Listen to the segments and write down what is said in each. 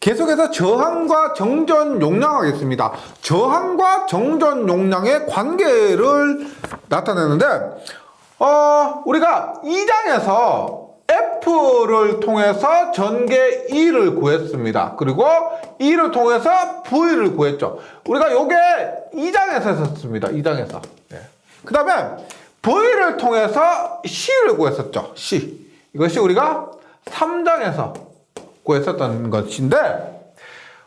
계속해서 저항과 정전 용량 하겠습니다. 저항과 정전 용량의 관계를 나타내는데 우리가 2장에서 F를 통해서 전개 E를 구했습니다. 그리고 E를 통해서 V를 구했죠. 우리가 요게 2장에서 했었습니다. 2장에서. 그 다음에 V를 통해서 C를 구했었죠. C. 이것이 우리가 3장에서 구했었던 것인데,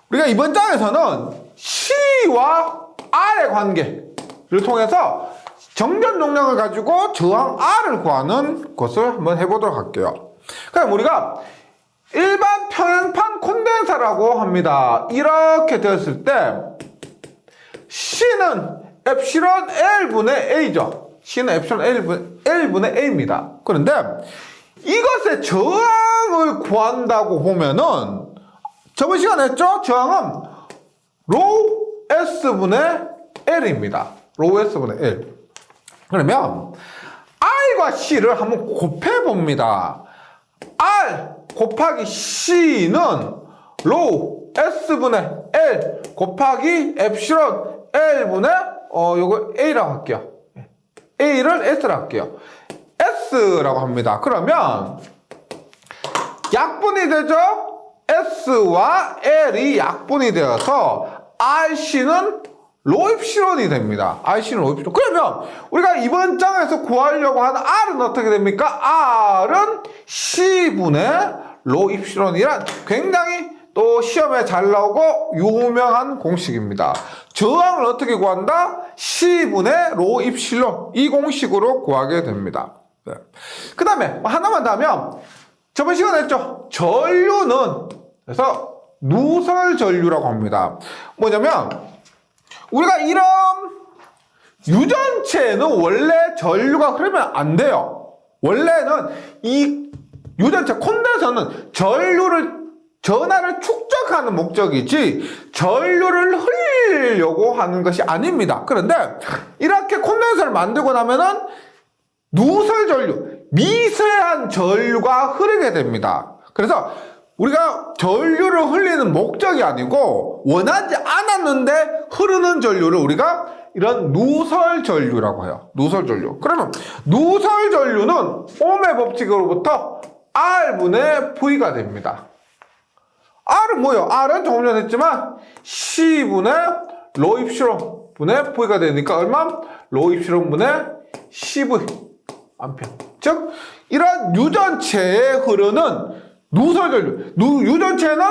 우리가 이번 장에서는 C와 R의 관계를 통해서 정전 용량을 가지고 저항 R을 구하는 것을 한번 해보도록 할게요. 그럼 우리가 일반 평행판 콘덴서라고 합니다. 이렇게 되었을 때 C는 엡실론 L분의 A죠. C는 엡실론 L분의 A입니다. 그런데 이것의 저항을 구한다고 보면은 저번 시간에 했죠? 저항은 로우 S분의 L입니다. 로우 S분의 L. 그러면 R과 C를 한번 곱해봅니다. R 곱하기 C는 로우 S분의 L 곱하기 엡실론 L분의 요거 A라고 할게요. A를 S라고 할게요. S라고 합니다. 그러면 약분이 되죠? S와 L이 약분이 되어서 RC는 로입실론이 됩니다. RC는 로입실론. 그러면 우리가 이번 장에서 구하려고 하는 R은 어떻게 됩니까? R은 C분의 로입실론이란 굉장히 또 시험에 잘 나오고 유명한 공식입니다. 저항을 어떻게 구한다? C분의 로입실론. 이 공식으로 구하게 됩니다. 네. 그 다음에 하나만 더 하면 저번 시간에 했죠? 전류는 그래서 누설전류라고 합니다. 뭐냐면 우리가 이런 유전체는 원래 전류가 흐르면 안 돼요. 원래는 이 유전체 콘덴서는 전하를 축적하는 목적이지 전류를 흘리려고 하는 것이 아닙니다. 그런데 이렇게 콘덴서를 만들고 나면은 누설전류, 미세한 전류가 흐르게 됩니다. 그래서 우리가 전류를 흘리는 목적이 아니고 원하지 않았는데 흐르는 전류를 우리가 이런 누설전류라고 해요. 누설전류. 그러면 누설전류는 옴의 법칙으로부터 R분의 V가 됩니다. R은 뭐예요? R은 조금 전에 했지만 C분의 로입실론 분의 V가 되니까 얼마? 로입실론 분의 CV 암페어. 즉 이런 유전체에 흐르는 누설전류. 유전체는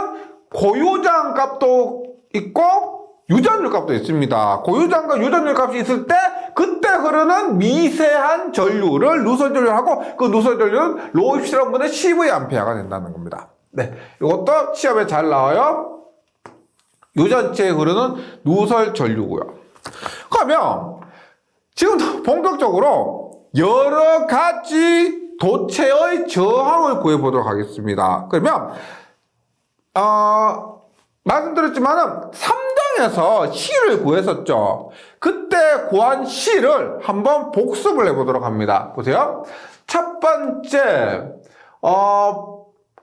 고유장 값도 있고 유전율 값도 있습니다. 고유장과 유전율 값이 있을 때 그때 흐르는 미세한 전류를 누설전류하고 그 누설전류는 로입실론 분의 CV 암페어가 된다는 겁니다. 네, 이것도 시험에 잘 나와요. 유전체에 흐르는 누설전류고요. 그러면 지금 본격적으로 여러 가지 도체의 저항을 구해보도록 하겠습니다. 그러면 말씀드렸지만은 3장에서 C를 구했었죠. 그때 구한 C를 한번 복습을 해보도록 합니다. 보세요. 첫 번째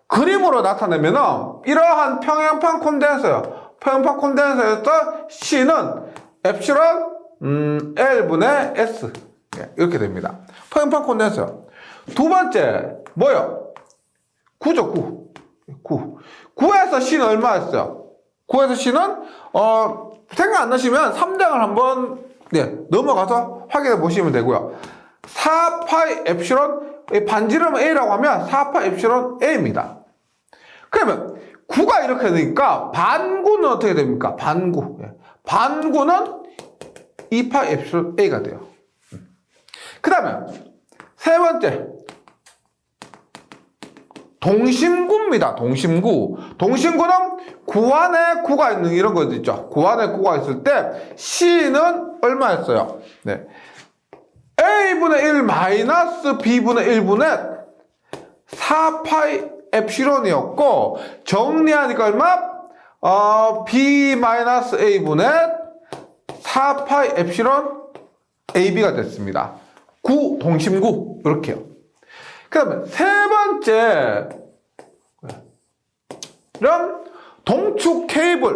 그림으로 나타내면은 이러한 평행판 콘덴서요. 평행판 콘덴서에서 C는 엡실론 L분의 S 이렇게 됩니다. 평행판 콘덴서. 두 번째 뭐요? 9죠. 9. 9에서 C는 얼마였어요? 9에서 C는 생각 안 나시면 3장을 한번 넘어가서 확인해 보시면 되고요. 4파이 엡실론 반지름 A라고 하면 4파이 엡실론 A입니다. 그러면 9가 이렇게 되니까 반구는 어떻게 됩니까? 반구. 반구는 2파이 엡실론 A가 돼요. 그 다음에 세 번째 동심구입니다. 동심구. 동심구는 구 안에 구가 있는 이런 거 있죠. 구 안에 구가 있을 때 C는 얼마였어요? 네. A분의 1 마이너스 B분의 1분의 4파이 엡실론이었고 정리하니까 얼마? B 마이너스 A분의 4파이 엡실론 AB가 됐습니다. 구, 동심구 이렇게요. 그 다음에 세 번째, 이런 동축 케이블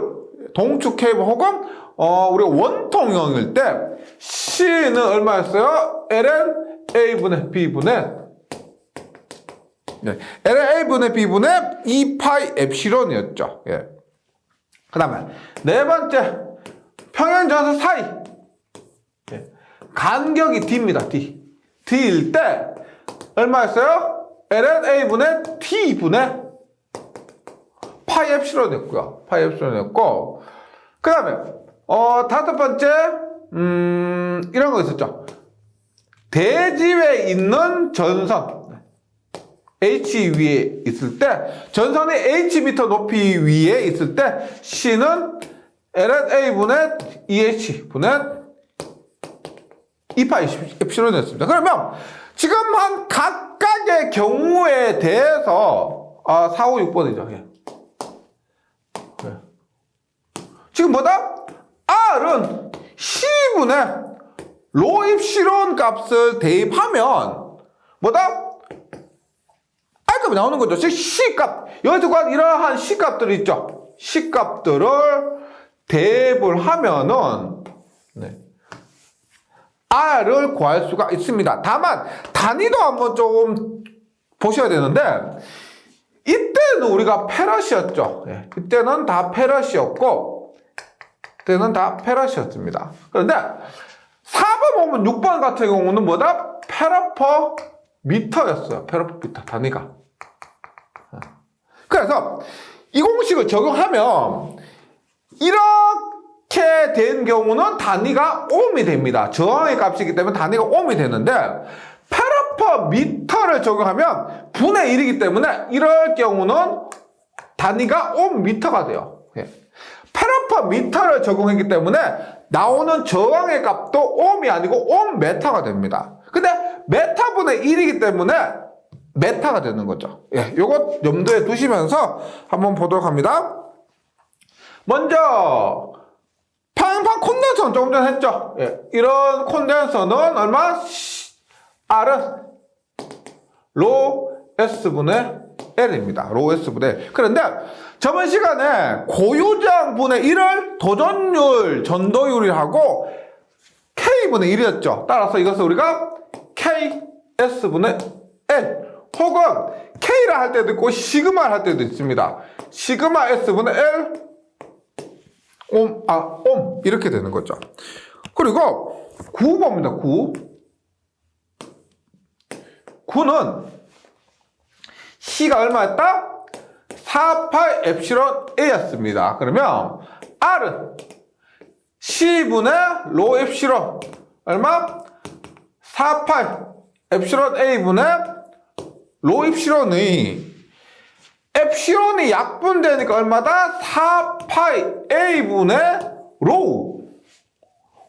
혹은 우리가 원통형일 때 C는 얼마였어요? ln A분의 B분의 ln A분의 B분의 2파이 엡실론이었죠. 예. 그 다음에 네 번째, 평행전선 사이. 예. 간격이 D입니다. D일 때 얼마였어요? ln A분의 T분의 파이 엡실론이었고요. 파이 엡실론이었고, 그 다음에 다섯 번째, 이런 거 있었죠. 대지에 있는 전선 H 위에 있을 때, 전선이 Hm 높이 위에 있을 때 C는 ln A분의 EH 분의 2파이 엡실론이었습니다. 그러면 지금 한 각각의 경우에 대해서 4, 5, 6번이죠. 예. 지금 뭐다? R은 C분의 로 입실론 값을 대입하면 뭐다? R값이 나오는 거죠. 즉 C값, 여기서 구한 이러한 C값들이 있죠. C값들을 대입을 하면은 R을 구할 수가 있습니다. 다만 단위도 한번 조금 보셔야 되는데, 이때는 우리가 페럿이었죠. 예, 이때는 다 페럿이었고, 이때는 다 페럿이었습니다. 그런데 4번 보면 6번 같은 경우는 뭐다? 페럿 퍼 미터였어요. 페럿 퍼 미터 단위가. 그래서 이 공식을 적용하면 이렇게 된 경우는 단위가 옴이 됩니다. 저항의 값이기 때문에 단위가 옴이 되는데, 페럿 퍼 미터를 적용하면 분의 1이기 때문에 이럴 경우는 단위가 옴 미터가 돼요. 예. 페럿 퍼 미터를 적용했기 때문에 나오는 저항의 값도 옴이 아니고 옴 메타가 됩니다. 근데 메타분의 1이기 때문에 메타가 되는 거죠. 예, 요것 염두에 두시면서 한번 보도록 합니다. 먼저 평행판 콘덴서는 조금 전에 했죠. 예, 이런 콘덴서는 얼마? R은 로 S분의 L입니다. 로 S분의 L. 그런데 저번 시간에 고유장분의 1을 도전율, 전도율이라고 K분의 1이었죠. 따라서 이것을 우리가 KS분의 L 혹은 K라 할 때도 있고 시그마를 할 때도 있습니다. 시그마 S분의 L 옴 이렇게 되는 거죠. 그리고 9번입니다. 9는 C가 얼마였다? 4파이 엡실론 A였습니다. 그러면 R은 C분의 로 엡실론 얼마? 4파이 엡실론 A분의 로 엡실론이 엡실론이 약분되니까 얼마다? 4파이 A분의 로,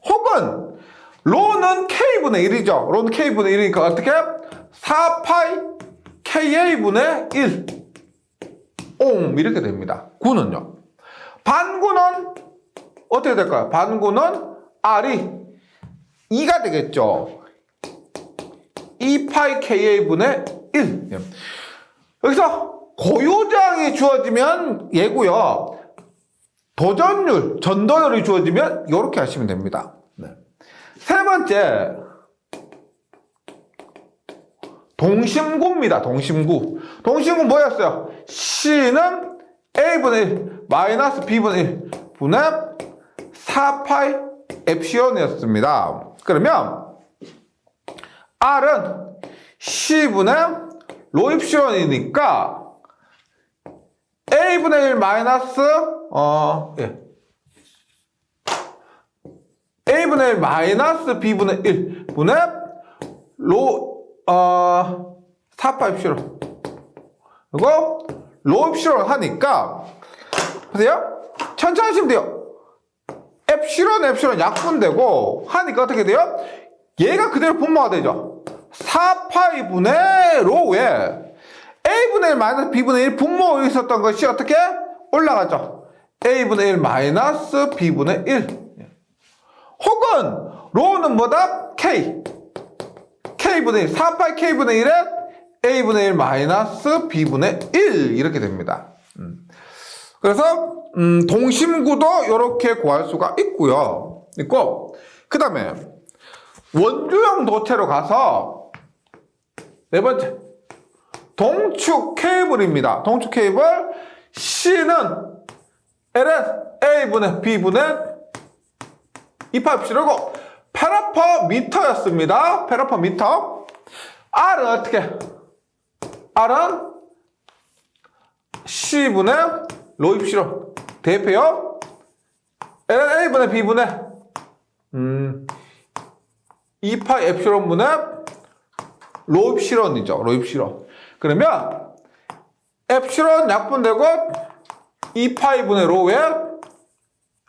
혹은 로는 K분의 1이죠. 로는 K분의 1이니까 어떻게? 4파이 KA분의 1 옴 이렇게 됩니다. 9는요. 반구는 어떻게 될까요? 반구는 R이 2가 되겠죠. 2파이 KA분의 1. 여기서 고유장이 주어지면 얘고요. 도전율, 전도율이 주어지면 이렇게 하시면 됩니다. 네. 세 번째, 동심구입니다. 동심구. 동심구 뭐였어요? C는 A분의 1 마이너스 B분의 1 분의 4파이 엡실론이었습니다. 그러면 R은 C분의 로 엡실론이니까 A분의 1 마이너스 A분의 1 마이너스 B분의 1 분의 로 4파 엡실론 그리고 로 엡실론 하니까 보세요. 천천히 하시면 돼요. 엡실론 약분되고 하니까 어떻게 돼요? 얘가 그대로 분모가 되죠. 4파이분의 로에 A분의 1 마이너스 B분의 1 분모에 있었던 것이 어떻게? 올라가죠. A분의 1 마이너스 B분의 1 혹은 로는 뭐다? K분의 1 4파이 K분의 1에 a분의 1 마이너스 b분의 1 이렇게 됩니다. 그래서 동심구도 이렇게 구할 수가 있고요. 그 다음에 원주형 도체로 가서 네 번째 동축 케이블입니다. 동축 케이블 C는 L은 A분의 B분의 2파입시라고 페라퍼미터였습니다. 페라퍼미터. R은 어떻게? R은 C분의 로입시로 대입해요. L은 A분의 B분의 2파 엡실론분의 로입실론이죠. 로입실론. 그러면 엡실론 약분되고 2파이분의 로에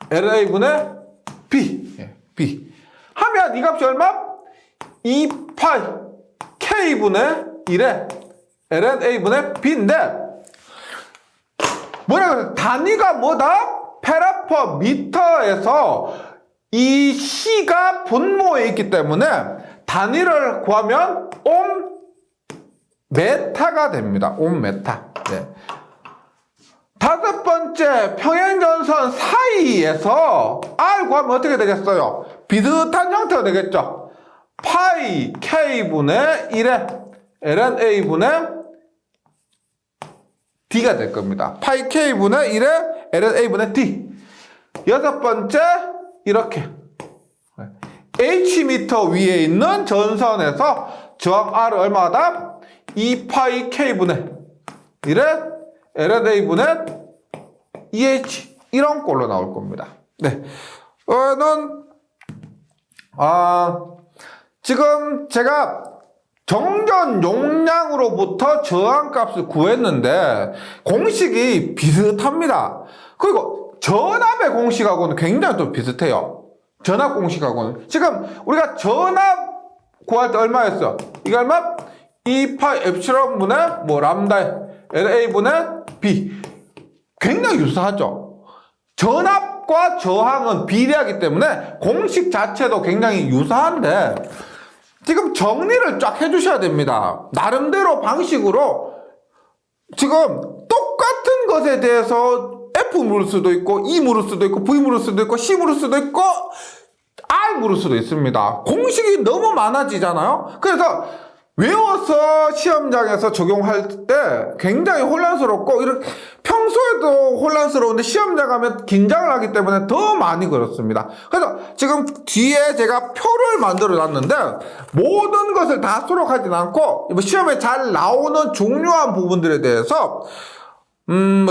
LA분의 B. B. 하면 이 값이 얼마? 2파이 K분의 1에 LNA분의 B인데 뭐라 그래? 단위가 뭐다? 페라퍼미터에서 이 C가 분모에 있기 때문에 단위를 구하면 옴메타가 됩니다. 옴메타. 네. 다섯 번째 평행전선 사이에서 R 구하면 어떻게 되겠어요? 비슷한 형태가 되겠죠. 파이 K분의 1에 ln A분의 D가 될 겁니다. 파이 K분의 1에 ln A분의 D. 여섯 번째 이렇게 H미터 위에 있는 전선에서 저항 R은 얼마다? 2파이 K분의 1에 ln A분의 EH 이런 꼴로 나올 겁니다. 네, 지금 제가 정전 용량으로부터 저항값을 구했는데 공식이 비슷합니다. 그리고 전압의 공식하고는 굉장히 또 비슷해요. 전압 공식하고는. 지금 우리가 전압 구할 때 얼마였어? 이거 얼마? 2파이 엡실론분의 람다의 LA분의 B. 굉장히 유사하죠. 전압과 저항은 비례하기 때문에 공식 자체도 굉장히 유사한데 지금 정리를 쫙 해주셔야 됩니다. 나름대로 방식으로 지금 똑같은 것에 대해서 F 물을 수도 있고 E 물을 수도 있고 V 물을 수도 있고 C 물을 수도 있고 R 물을 수도 있습니다. 공식이 너무 많아지잖아요. 그래서 외워서 시험장에서 적용할 때 굉장히 혼란스럽고 이렇게 평소에도 혼란스러운데 시험장 가면 긴장을 하기 때문에 더 많이 그렇습니다. 그래서 지금 뒤에 제가 표를 만들어 놨는데 모든 것을 다 수록하진 않고 시험에 잘 나오는 중요한 부분들에 대해서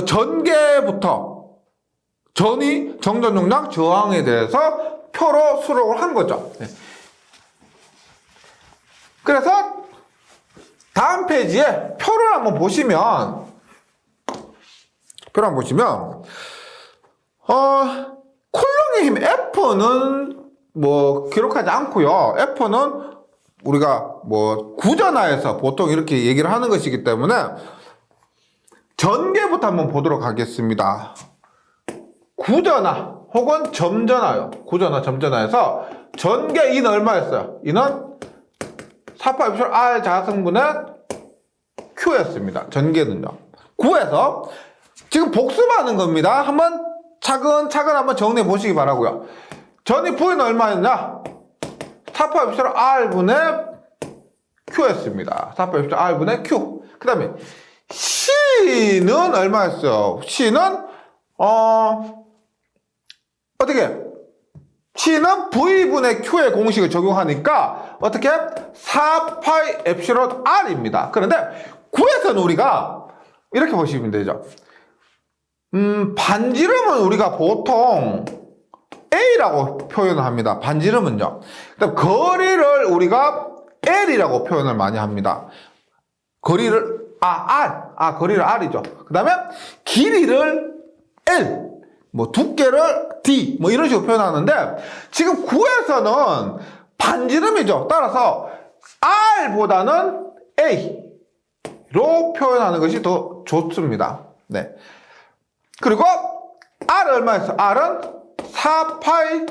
전개부터 전위, 정전 용량, 저항에 대해서 표로 수록을 한 거죠. 그래서 다음 페이지에 표를 한번 보시면 쿨롱의 힘 F는 기록하지 않고요. F는 우리가 구전하에서 보통 이렇게 얘기를 하는 것이기 때문에 전개부터 한번 보도록 하겠습니다. 구전하 혹은 점전하요. 구전하, 점전하에서 전개 E는 얼마였어요? E는 4파 엡실론 R 자승분의 Q였습니다. 전개는요. 9에서 지금 복습하는 겁니다. 한번 차근차근 한번 정리해 보시기 바라고요. 전이 V는 얼마였냐? 4파 엡실론 R분의 Q였습니다. 4파 엡실론 R분의 Q. 그 다음에 C는 얼마였어요? C는 어떻게? C는 V분의 Q의 공식을 적용하니까 어떻게? 4파이 엡실론 R입니다. 그런데 9에서는 우리가 이렇게 보시면 되죠. 반지름은 우리가 보통 A라고 표현을 합니다. 반지름은요. 그다음 거리를 우리가 L이라고 표현을 많이 합니다. 거리를 거리를 R이죠. 그다음에 길이를 L, 두께를 D, 이런 식으로 표현하는데, 지금 9에서는 반지름이죠. 따라서 R보다는 A로 표현하는 것이 더 좋습니다. 네. 그리고 R은 얼마였어? R은 4파이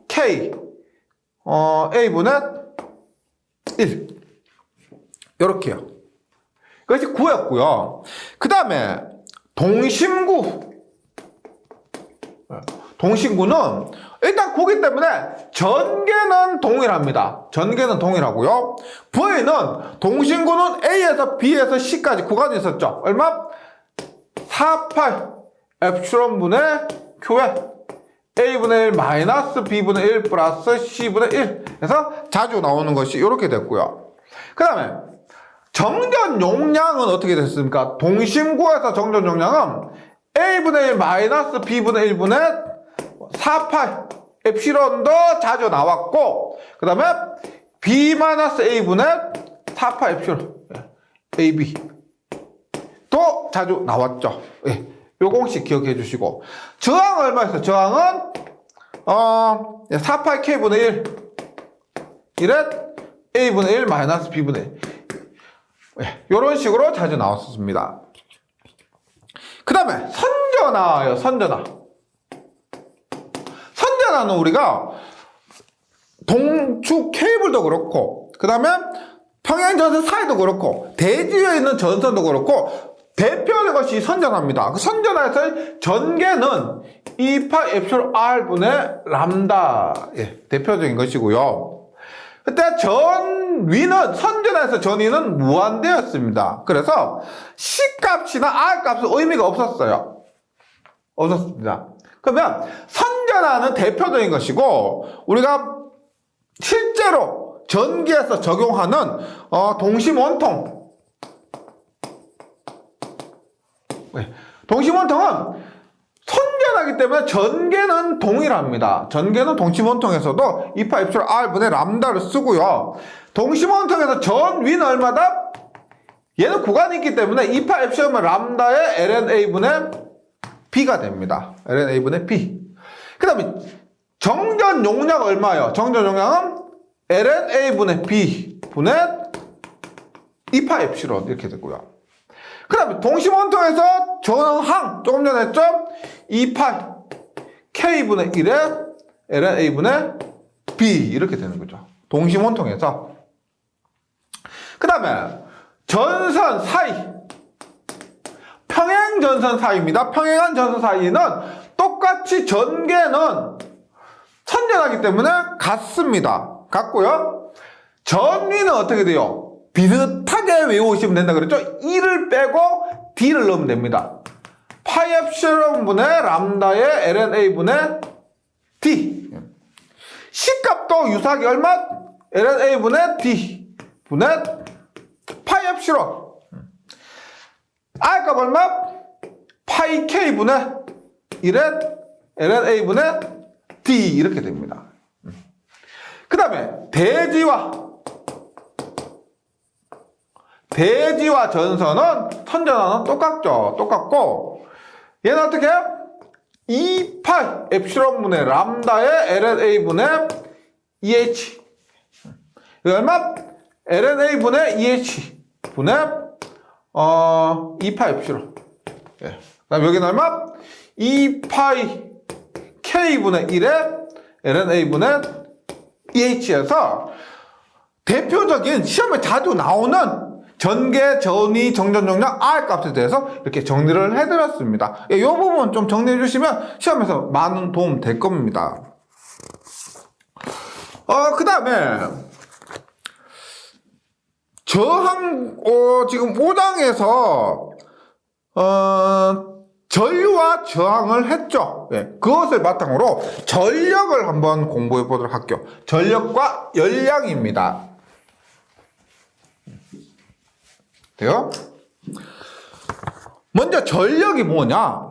K, A분의 1. 요렇게요. 그것이 9였고요. 그 다음에 동심구. 동심구는 일단 9기 때문에 전개는 동일합니다. 전개는 동일하고요. V는 동심구는 A에서 B에서 C까지 구간이 있었죠. 얼마? 4,8 엡실론분의 Q에 A분의 1 마이너스 B분의 1 플러스 C분의 1 해서 자주 나오는 것이 이렇게 됐고요. 그 다음에 정전 용량은 어떻게 됐습니까? 동심구에서 정전 용량은 A분의 1 마이너스 B분의 1분의 4,8 엡실론도 자주 나왔고, 그 다음에 B 마이너스 A분의 4,8 엡실론 AB 또 자주 나왔죠. 예, 요 공식 기억해 주시고, 저항은 얼마였어요? 저항은 4,8K분의 1 1에 A분의 1 마이너스 B분의 1 예, 요런 식으로 자주 나왔었습니다. 그 다음에 선전하예요. 선전하는 우리가 동축 케이블도 그렇고, 그 다음에 평양전선 사이도 그렇고, 대지에 있는 전선도 그렇고 대표적인 것이 선전합니다. 그 선전하에서 전개는 2π 엡실론 R분의 람다 예, 대표적인 것이고요. 그때 전위는 선전하에서 전위는 무한대였습니다. 그래서 C 값이나 R 값은 의미가 없었어요. 없었습니다. 그러면 선전하는 대표적인 것이고, 우리가 실제로 전기에서 적용하는 동심원통. 동심원통은 선전하기 때문에 전개는 동일합니다. 전개는 동심원통에서도 2π 엡실론 R분의 람다를 쓰고요. 동심원통에서 전위는 얼마다? 얘는 구간이 있기 때문에 2π 엡실론 람다의 lnA분의 B가 됩니다. lnA분의 B. 그 다음에 정전 용량 얼마예요? 정전 용량은 lnA분의 B 분의 2π 엡실론 이렇게 되고요. 그 다음에 동심원통에서 저항 조금 전에 했죠? 2π K분의 1에 lnA분의 B 이렇게 되는 거죠. 동심원통에서. 그 다음에 전선 사이, 평행전선 사이입니다. 평행한 전선 사이는 똑같이 전개는 선전하기 때문에 같습니다. 같고요. 전위는 어떻게 돼요? 비슷하게 외우시면 된다 그랬죠? 1을 빼고 D를 넣으면 됩니다. 파이 엡실론분의 람다의 lnA분의 D. C값도 유사하게 얼마? lnA분의 D 분의 파이 엡실론. R값 얼마? 파이 K분의 1의 lnA분의 D 이렇게 됩니다. 그 다음에 대지와 전선은 선전하는 똑같죠. 똑같고, 얘는 어떻게 해요? 2π 엡실론분의 람다의 lnA분의 EH. 이거 얼마? lnA분의 EH 분의 2π 엡실론. 예. 그 다음 여기는 얼마? 2π K분의 1의 lnA분의 EH에서 대표적인 시험에 자주 나오는 전개, 전위, 정전 용량, R 값에 대해서 이렇게 정리를 해드렸습니다. 이 부분 좀 정리해 주시면 시험에서 많은 도움 될 겁니다. 그 다음에 저항, 지금 5장에서 전류와 저항을 했죠. 예, 그것을 바탕으로 전력을 한번 공부해 보도록 할게요. 전력과 열량입니다. 돼요? 먼저 전력이 뭐냐?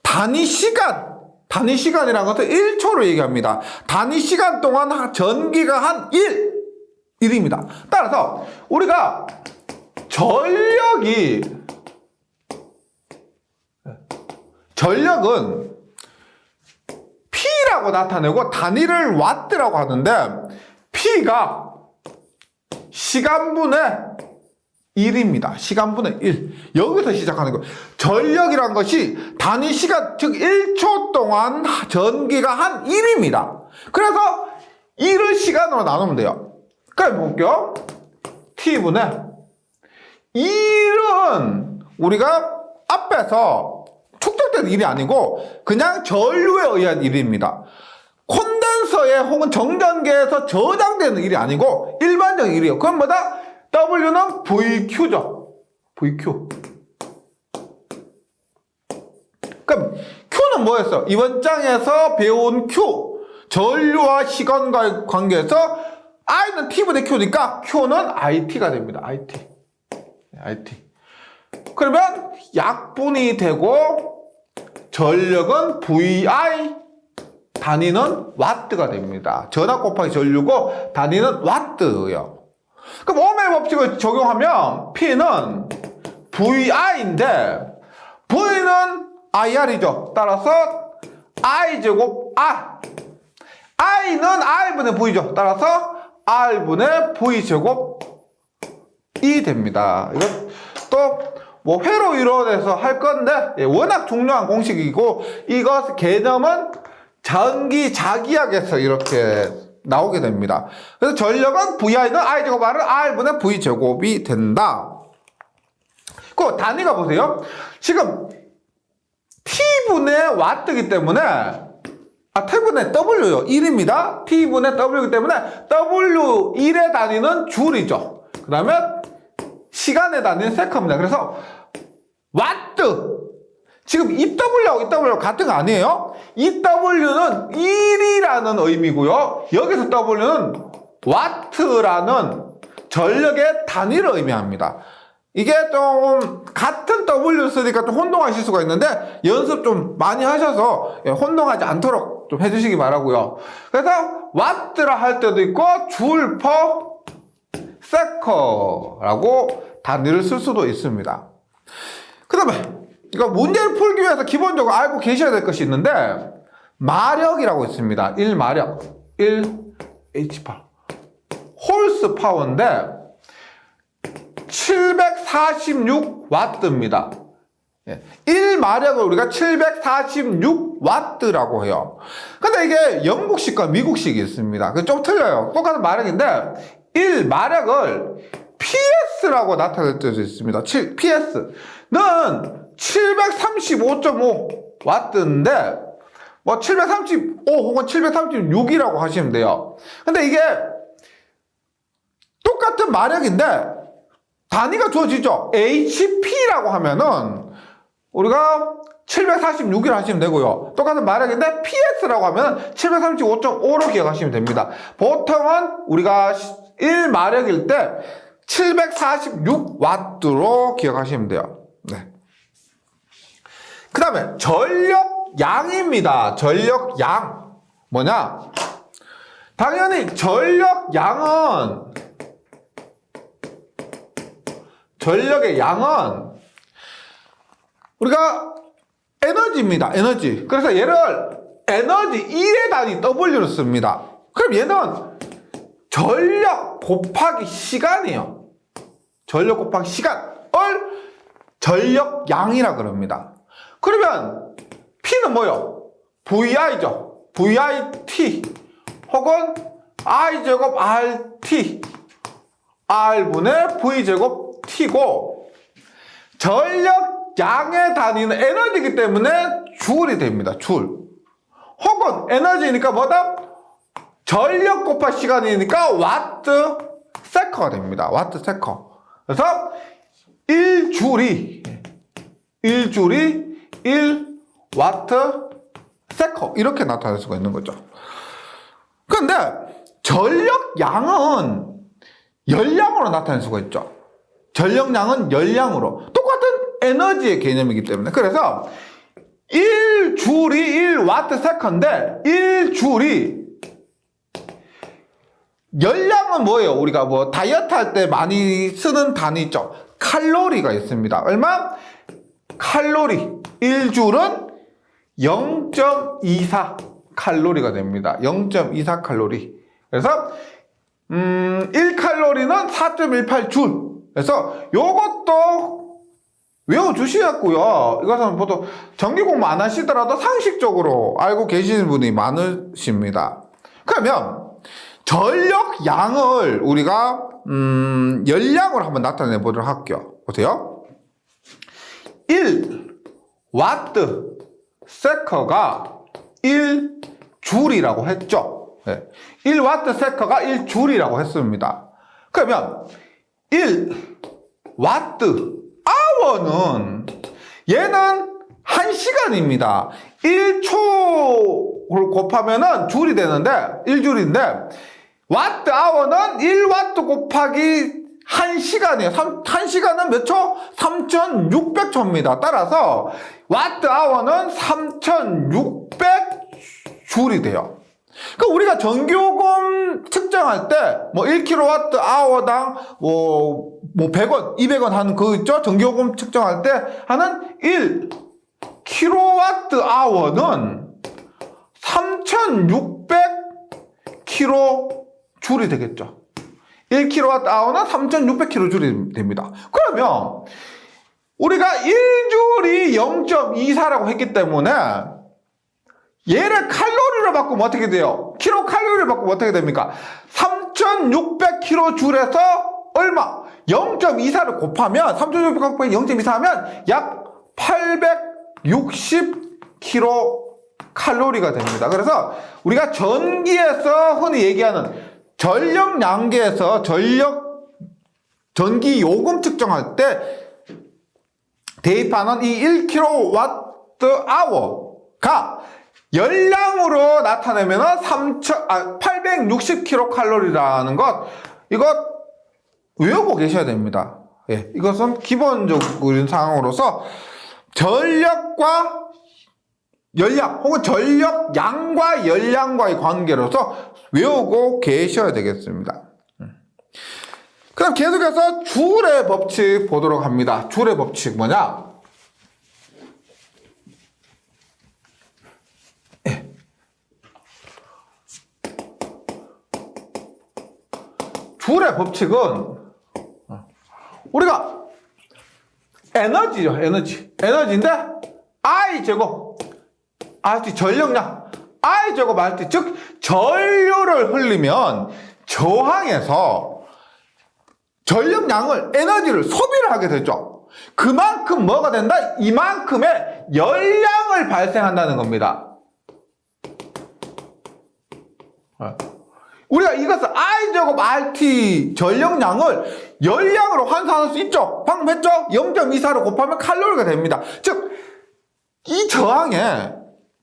단위 시간이라는 것은 1초로 얘기합니다. 단위 시간 동안 전기가 한 1입니다. 따라서 우리가 전력은 P라고 나타내고 단위를 와트라고 하는데, P가 시간분의 1입니다. 시간분의 1. 여기서 시작하는 거예요. 전력이란 것이 단위 시간, 즉 1초 동안 전기가 한 1입니다. 그래서 1을 시간으로 나누면 돼요. 그러니까 볼게요. T분의 1을 우리가 앞에서 축적된 일이 아니고 그냥 전류에 의한 일입니다. 콘덴서에 혹은 정전기에서 저장되는 일이 아니고 일반적인 일이에요. 그럼 뭐다? W는 VQ죠. VQ. 그럼 Q는 뭐였어? 이번 장에서 배운 Q. 전류와 시간과의 관계에서 I는 T분의 Q니까 Q는 IT가 됩니다. IT. IT. 그러면 약분이 되고 전력은 VI, 단위는 와트가 됩니다. 전압 곱하기 전류고 단위는 와트예요. 그럼 오음의 법칙을 적용하면 P는 VI인데 V는 IR이죠. 따라서 I제곱 R. I는 R분의 V죠. 따라서 R분의 V제곱 이 됩니다. 이건 또 뭐 회로 이론에서 할 건데 워낙 중요한 공식이고 이것 개념은 전기 자기약에서 이렇게 나오게 됩니다. 그래서 전력은 VI는 I제곱 R은 R분의 V제곱이 된다. 그 단위가 보세요. 지금 T분의 와트이기 때문에 T분의 W요. 1입니다. T분의 W이기 때문에 W1의 단위는 줄이죠. 그 다음에 시간의 단위는 세컨입니다. 그래서 와트. 지금 EW하고 EW하고 같은 거 아니에요? EW는 1이라는 의미고요. 여기서 W는 와트라는 전력의 단위를 의미합니다. 이게 좀 같은 W 쓰니까 좀 혼동하실 수가 있는데 연습 좀 많이 하셔서 혼동하지 않도록 좀 해주시기 바라고요. 그래서 와트라 할 때도 있고 줄 퍼 세커라고 단위를 쓸 수도 있습니다. 그 다음에 이거 문제를 풀기 위해서 기본적으로 알고 계셔야 될 것이 있는데 마력이라고 있습니다. 1마력 1H8 홀스 파워인데 746W입니다. 1마력을 우리가 746W라고 해요. 근데 이게 영국식과 미국식이 있습니다. 좀 틀려요. 똑같은 마력인데 1마력을 PS라고 나타낼 때도 있습니다. PS는 735.5W인데 뭐 735 혹은 736이라고 하시면 돼요. 근데 이게 똑같은 마력인데 단위가 주어지죠. HP라고 하면은 우리가 746이라 하시면 되고요. 똑같은 마력인데 PS라고 하면 735.5로 기억하시면 됩니다. 보통은 우리가 1마력일 때 746W로 기억하시면 돼요. 네. 그 다음에 전력량입니다. 전력량. 뭐냐? 당연히 전력의 양은 우리가 에너지입니다. 에너지. 그래서 얘를 에너지 1의 단위 W로 씁니다. 그럼 얘는 전력 곱하기 시간이에요. 전력 곱하기 시간을 전력량이라 그럽니다. 그러면 P는 뭐요? VI죠. VIT 혹은 I제곱 RT R분의 V제곱 T고 전력량의 단위는 에너지이기 때문에 줄이 됩니다. 줄. 혹은 에너지니까 뭐다? 전력 곱하기 시간이니까 와트 세커가 됩니다. 와트 세커. 그래서 1줄이 1와트 세커 이렇게 나타낼 수가 있는 거죠. 그런데 전력량은 열량으로 나타낼 수가 있죠. 전력량은 열량으로 똑같은 에너지의 개념이기 때문에 그래서 1줄이 1와트 세컨인데 1줄이 열량은 뭐예요? 우리가 뭐 다이어트 할 때 많이 쓰는 단위 있죠. 칼로리가 있습니다. 얼마? 칼로리 1줄은 0.24 칼로리가 됩니다. 0.24 칼로리. 그래서 1칼로리는 4.18줄. 그래서 요것도 외워주시겠고요. 이것은 보통 전기 공부 안 하시더라도 상식적으로 알고 계시는 분이 많으십니다. 그러면 전력량을 우리가 열량으로 한번 나타내 보도록 할게요. 보세요. 1와트 세커가 1줄이라고 했죠. 네. 1와트 세커가 1줄이라고 했습니다. 그러면 1와트 아워는 얘는 1시간입니다. 1초를 곱하면은 줄이 되는데 1줄인데 와트 아워는 1와트 곱하기 1시간이에요. 1시간은 몇 초? 3600초입니다. 따라서 와트 아워는 3600줄이 돼요. 그러니까 우리가 전기요금 측정할 때 뭐 1kW 아워당 뭐 100원, 200원 하는 그 있죠? 전기요금 측정할 때 하는 1kW 아워는 3600kJ이 되겠죠. 1kWh는 3600kJ이 됩니다. 그러면 우리가 1줄이 0.24라고 했기 때문에 얘를 칼로리로 바꾸면 어떻게 돼요? 킬로칼로리를 바꾸면 어떻게 됩니까? 3600kJ에서 얼마? 0.24를 곱하면 3600 곱하기 0.24 하면 약 860kcal가 됩니다. 그래서 우리가 전기에서 흔히 얘기하는 전력 양계에서 전기 요금 측정할 때 대입하는 이 1kWh가 열량으로 나타내면 860kcal라는 것, 이것 외우고 계셔야 됩니다. 예, 이것은 기본적인 상황으로서 전력과 열량 혹은 전력 양과 열량과의 관계로서 외우고 계셔야 되겠습니다. 그럼 계속해서 줄의 법칙 보도록 합니다. 줄의 법칙 뭐냐? 줄의 법칙은 우리가 에너지죠. 에너지인데 I 제곱 RT 전력량 I 제곱 RT 즉 전류를 흘리면 저항에서 전력량을 에너지를 소비를 하게 되죠. 그만큼 뭐가 된다? 이만큼의 열량을 발생한다는 겁니다. 우리가 이것을 I 제곱 RT 전력량을 열량으로 환산할 수 있죠. 방금 했죠? 0.24로 곱하면 칼로리가 됩니다. 즉 이 저항에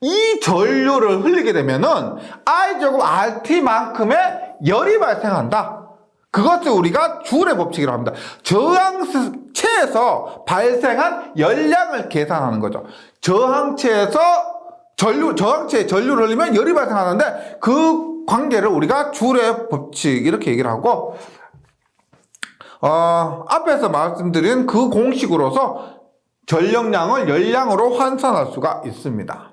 이 전류를 흘리게 되면은 I 제곱 RT만큼의 열이 발생한다. 그것을 우리가 줄의 법칙이라고 합니다. 저항체에서 발생한 열량을 계산하는 거죠. 저항체에 전류를 흘리면 열이 발생하는데 그 관계를 우리가 줄의 법칙 이렇게 얘기를 하고 앞에서 말씀드린 그 공식으로서 전력량을 열량으로 환산할 수가 있습니다.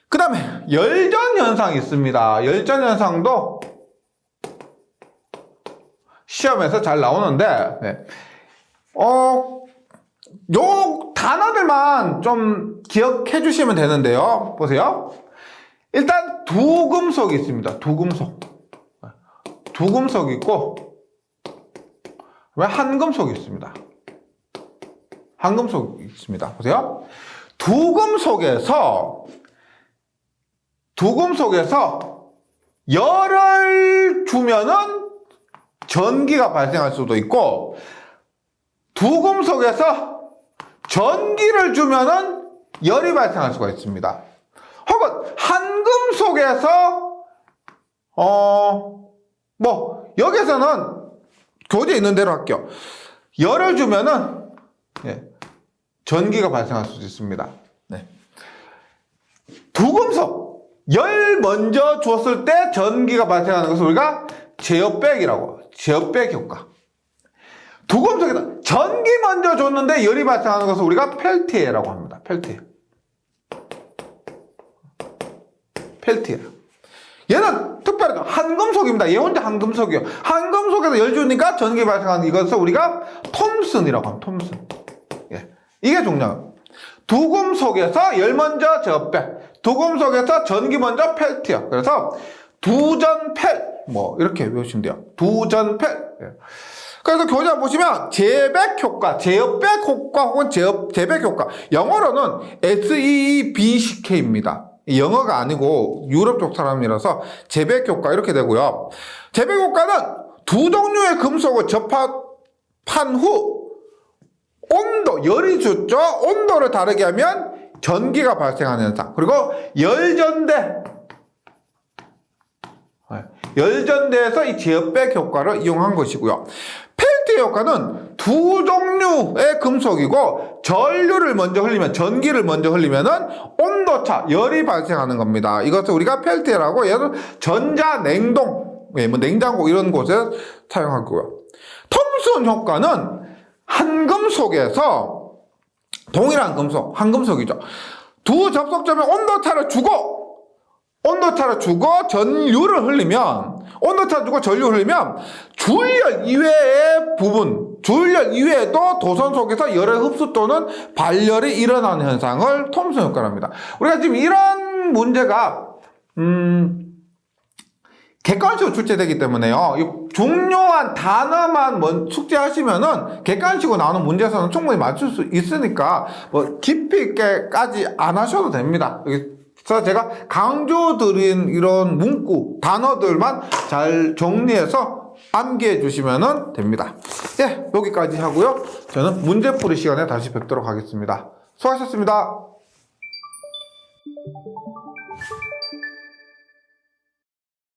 그 다음에 열전 현상이 있습니다. 열전 현상도 시험에서 잘 나오는데 요 단어들만 좀 기억해 주시면 되는데요. 보세요. 일단 두금속이 있습니다. 두금속 있고 한금속이 있습니다. 한금속이 있습니다. 보세요. 두금속에서 열을 주면은 전기가 발생할 수도 있고 두금속에서 전기를 주면은 열이 발생할 수가 있습니다. 혹은 한금속에서 여기서는 교재에 있는 대로 할게요. 열을 주면은 전기가 발생할 수도 있습니다. 두금속 열 먼저 줬을 때 전기가 발생하는 것을 우리가 제어백 효과. 두금속에다 전기 먼저 줬는데 열이 발생하는 것을 우리가 펠티에라고 합니다. 펠티에. 얘는 특별히 한금속입니다. 얘 혼자 한금속이에요. 한금속에서 열 주니까 전기 발생하는 이것을 우리가 톰슨이라고 합니다. 톰슨. 이게 중요해요. 두금속에서 열 먼저 제어백, 두금속에서 전기 먼저 펠티어. 그래서 두전펠 이렇게 외우시면 돼요. 두전펠. 그래서 교재 보시면 제어백 효과 혹은 제백 효과. 영어로는 SEEBCK입니다. 영어가 아니고 유럽 쪽 사람이라서 제백 효과 이렇게 되고요. 제백 효과는 두 종류의 금속을 접합한 후 온도, 열이 좋죠? 온도를 다르게 하면 전기가 발생하는 현상. 그리고 열전대에서 이 제백 효과를 이용한 것이고요. 펠티의 효과는 두 종류의 금속이고 전류를 먼저 흘리면, 전기를 먼저 흘리면은 온도차, 열이 발생하는 겁니다. 이것을 우리가 펠티라고, 얘는 전자냉동, 뭐 냉장고 이런 곳에 사용하고요. 톰슨 효과는 한 금속에서, 동일한 금속, 한 금속이죠. 두 접속점에 온도차를 주고 전류를 흘리면, 온도차 주고 전류를 흘리면 주열 이외의 부분, 주열 이외에도 도선 속에서 열의 흡수 또는 발열이 일어나는 현상을 톰슨 효과랍니다. 우리가 지금 이런 문제가 객관식으로 출제되기 때문에요. 이 중요한 단어만 숙제하시면은 객관식으로 나오는 문제에서는 충분히 맞출 수 있으니까 뭐 깊이 있게까지 안 하셔도 됩니다. 그래서 제가 강조드린 이런 문구, 단어들만 잘 정리해서 암기해 주시면 됩니다. 예, 여기까지 하고요. 저는 문제풀이 시간에 다시 뵙도록 하겠습니다. 수고하셨습니다.